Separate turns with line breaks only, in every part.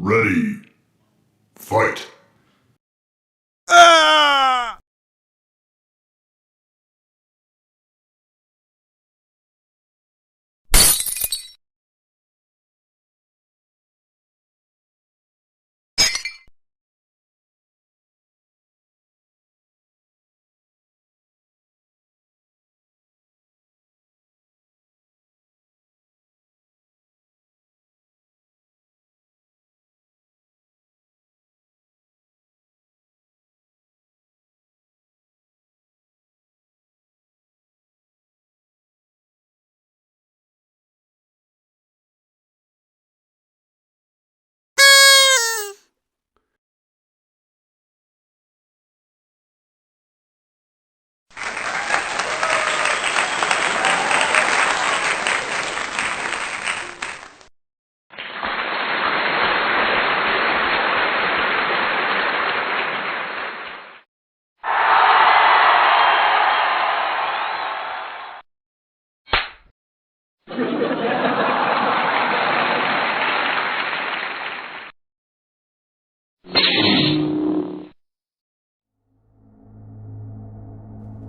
Ready. Fight.
Ah!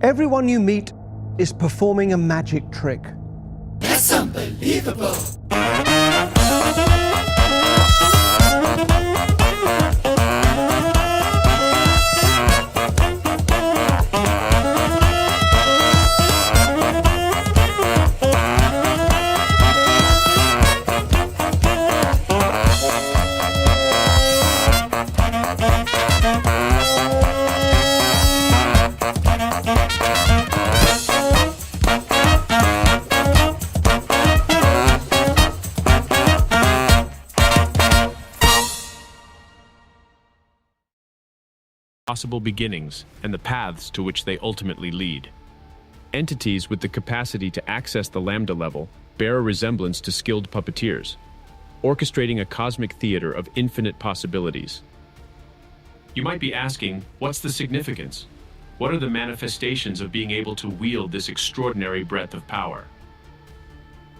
Everyone you meet is performing a magic trick.
That's unbelievable!
Possible beginnings and the paths to which they ultimately lead. Entities with the capacity to access the lambda level bear a resemblance to skilled puppeteers, orchestrating a cosmic theater of infinite possibilities. You might be asking, what's the significance? What are the manifestations of being able to wield this extraordinary breadth of power?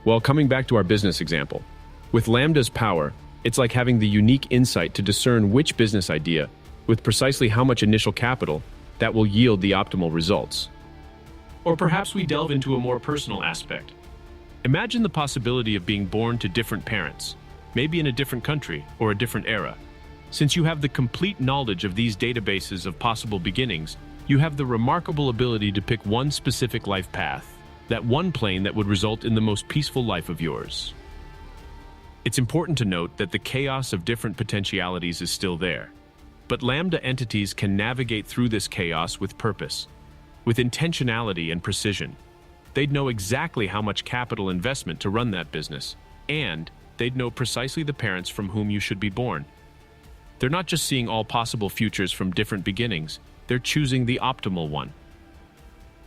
Well, coming back to our business example, with lambda's power, it's like having the unique insight to discern which business idea, with precisely how much initial capital, that will yield the optimal results. Or perhaps we delve into a more personal aspect. Imagine the possibility of being born to different parents, maybe in a different country or a different era. Since you have the complete knowledge of these databases of possible beginnings, you have the remarkable ability to pick one specific life path, that one plane that would result in the most peaceful life of yours. It's important to note that the chaos of different potentialities is still there. But lambda entities can navigate through this chaos with purpose, with intentionality and precision. They'd know exactly how much capital investment to run that business, and they'd know precisely the parents from whom you should be born. They're not just seeing all possible futures from different beginnings, they're choosing the optimal one.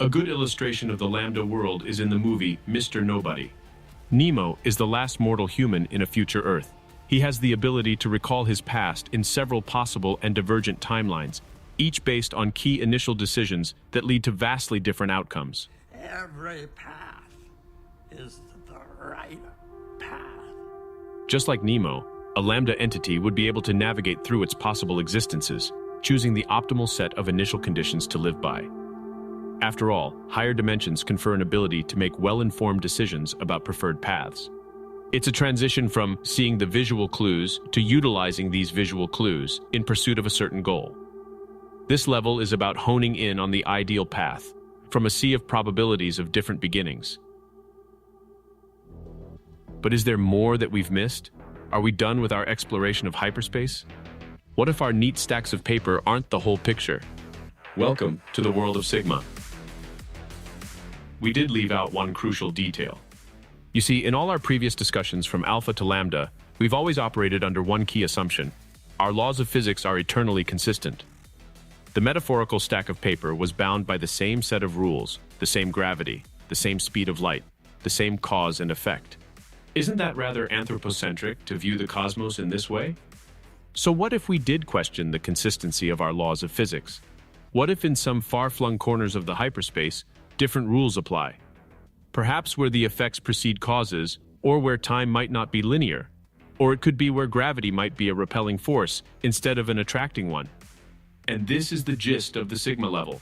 A good illustration of the lambda world is in the movie Mr. Nobody. Nemo is the last mortal human in a future Earth. He has the ability to recall his past in several possible and divergent timelines, each based on key initial decisions that lead to vastly different outcomes.
Every path is the right path.
Just like Nemo, a lambda entity would be able to navigate through its possible existences, choosing the optimal set of initial conditions to live by. After all, higher dimensions confer an ability to make well-informed decisions about preferred paths. It's a transition from seeing the visual clues to utilizing these visual clues in pursuit of a certain goal. This level is about honing in on the ideal path from a sea of probabilities of different beginnings. But is there more that we've missed? Are we done with our exploration of hyperspace? What if our neat stacks of paper aren't the whole picture? Welcome to the world of Sigma. We did leave out one crucial detail. You see, in all our previous discussions from alpha to lambda, we've always operated under one key assumption. Our laws of physics are eternally consistent. The metaphorical stack of paper was bound by the same set of rules, the same gravity, the same speed of light, the same cause and effect. Isn't that rather anthropocentric to view the cosmos in this way? So what if we did question the consistency of our laws of physics? What if in some far-flung corners of the hyperspace, different rules apply? Perhaps where the effects precede causes, or where time might not be linear. Or it could be where gravity might be a repelling force instead of an attracting one. And this is the gist of the sigma level.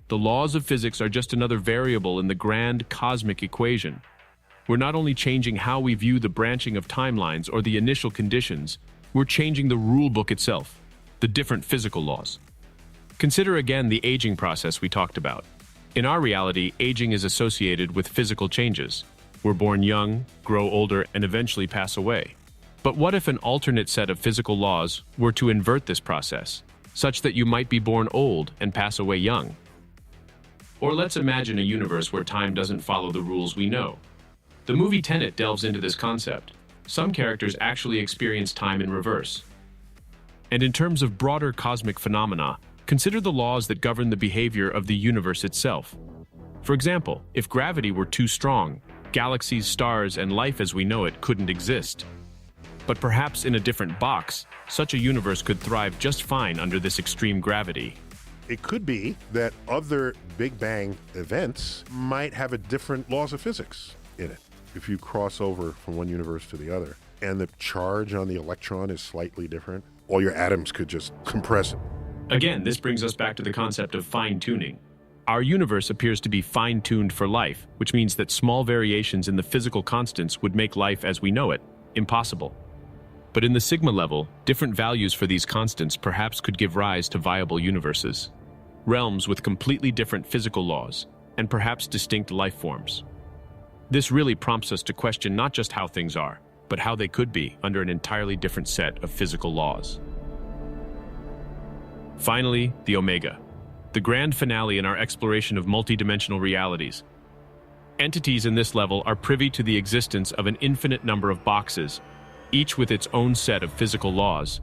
The laws of physics are just another variable in the grand cosmic equation. We're not only changing how we view the branching of timelines or the initial conditions, we're changing the rule book itself, the different physical laws. Consider again the aging process we talked about. In our reality, aging is associated with physical changes. We're born young, grow older, and eventually pass away. But what if an alternate set of physical laws were to invert this process, such that you might be born old and pass away young? Or let's imagine a universe where time doesn't follow the rules we know. The movie Tenet delves into this concept. Some characters actually experience time in reverse. And in terms of broader cosmic phenomena, consider the laws that govern the behavior of the universe itself. For example, if gravity were too strong, galaxies, stars, and life as we know it couldn't exist. But perhaps in a different box, such a universe could thrive just fine under this extreme gravity.
It could be that other Big Bang events might have a different laws of physics in it. If you cross over from one universe to the other, and the charge on the electron is slightly different, all your atoms could just compress it.
Again, this brings us back to the concept of fine-tuning. Our universe appears to be fine-tuned for life, which means that small variations in the physical constants would make life as we know it impossible. But in the sigma level, different values for these constants perhaps could give rise to viable universes, realms with completely different physical laws, and perhaps distinct life forms. This really prompts us to question not just how things are, but how they could be under an entirely different set of physical laws. Finally, the Omega, the grand finale in our exploration of multidimensional realities. Entities in this level are privy to the existence of an infinite number of boxes, each with its own set of physical laws.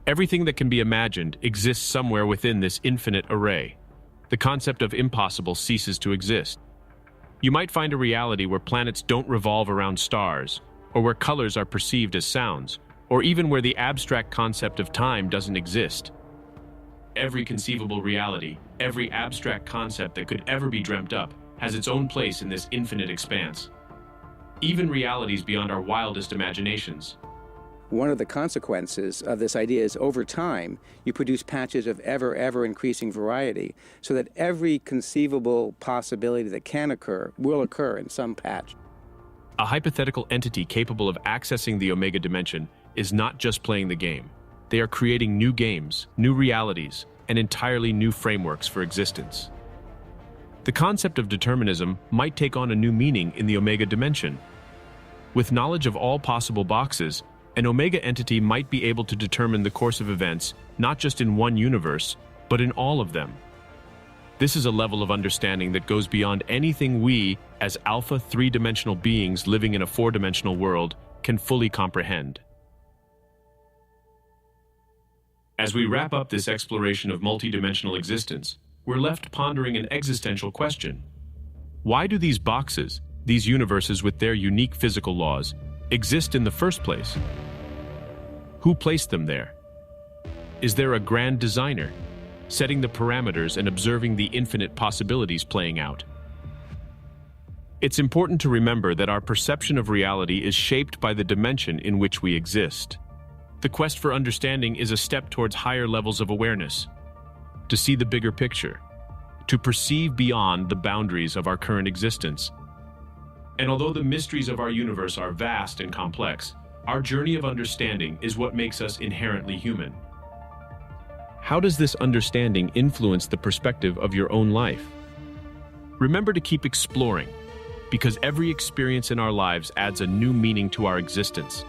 Everything that can be imagined exists somewhere within this infinite array. The concept of impossible ceases to exist. You might find a reality where planets don't revolve around stars, or where colors are perceived as sounds, or even where the abstract concept of time doesn't exist. Every conceivable reality, every abstract concept that could ever be dreamt up, has its own place in this infinite expanse. Even realities beyond our wildest imaginations.
One of the consequences of this idea is over time, you produce patches of ever increasing variety so that every conceivable possibility that can occur will occur in some patch.
A hypothetical entity capable of accessing the Omega dimension is not just playing the game. They are creating new games, new realities, and entirely new frameworks for existence. The concept of determinism might take on a new meaning in the Omega dimension. With knowledge of all possible boxes, an Omega entity might be able to determine the course of events not just in one universe, but in all of them. This is a level of understanding that goes beyond anything we, as alpha three-dimensional beings living in a four-dimensional world, can fully comprehend. As we wrap up this exploration of multidimensional existence, we're left pondering an existential question. Why do these boxes, these universes with their unique physical laws, exist in the first place? Who placed them there? Is there a grand designer, setting the parameters and observing the infinite possibilities playing out? It's important to remember that our perception of reality is shaped by the dimension in which we exist. The quest for understanding is a step towards higher levels of awareness, to see the bigger picture, to perceive beyond the boundaries of our current existence. And although the mysteries of our universe are vast and complex, our journey of understanding is what makes us inherently human. How does this understanding influence the perspective of your own life? Remember to keep exploring, because every experience in our lives adds a new meaning to our existence.